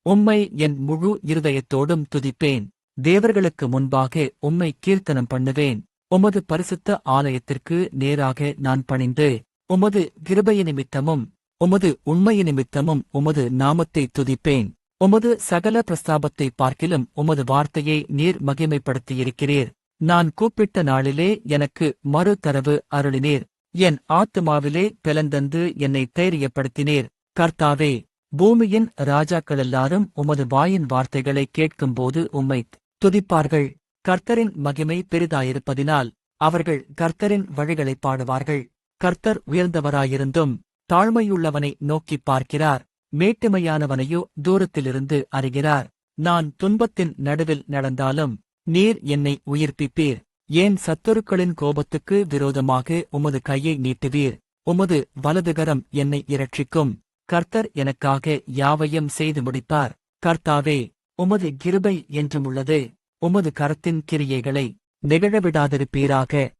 உம்மை என் முழு இருதயத்தோடும் துதிப்பேன். தேவர்களுக்கு முன்பாக உம்மை கீர்த்தனம் பண்ணுவேன். உமது பரிசுத்த ஆலயத்திற்கு நேராக நான் பணிந்து, உமது கிருபையினிமித்தமும் உமது உண்மையினிமித்தமும் உமது நாமத்தை துதிப்பேன். உமது சகல பிரஸ்தாபத்தை பார்க்கிலும் உமது வார்த்தையை நீர் மகிமைப்படுத்தியிருக்கிறீர். நான் கூப்பிட்ட நாளிலே எனக்கு மறுதரவு அருளினீர். என் ஆத்துமாவிலே பெலந்தந்து என்னை தைரியப்படுத்தினீர். கர்த்தாவே, பூமியின் ராஜாக்களெல்லாரும் உமது வாயின் வார்த்தைகளை கேட்கும்போது உம்மைத் துதிப்பார்கள். கர்த்தரின் மகிமை பெரிதாயிருப்பதினால் அவர்கள் கர்த்தரின் வழிகளைப் பாடுவார்கள். கர்த்தர் உயர்ந்தவராயிருந்தும் தாழ்மையுள்ளவனை நோக்கிப் பார்க்கிறார். மேட்டுமையானவனையோ தூரத்திலிருந்து அறிகிறார். நான் துன்பத்தின் நடுவில் நடந்தாலும் நீர் என்னை உயிர்ப்பிப்பீர். ஏன் சத்துருக்களின் கோபத்துக்கு விரோதமாக உமது கையை நீட்டுவீர். உமது வலதுகரம் என்னை இரட்சிக்கும். கர்த்தர் எனக்காக யாவையும் செய்து முடிப்பார். கர்த்தாவே, உமது கிருபை என்றுமுள்ளது. உமது கரத்தின் கிரியைகளை நிகழவிடாதிருப்பீராக.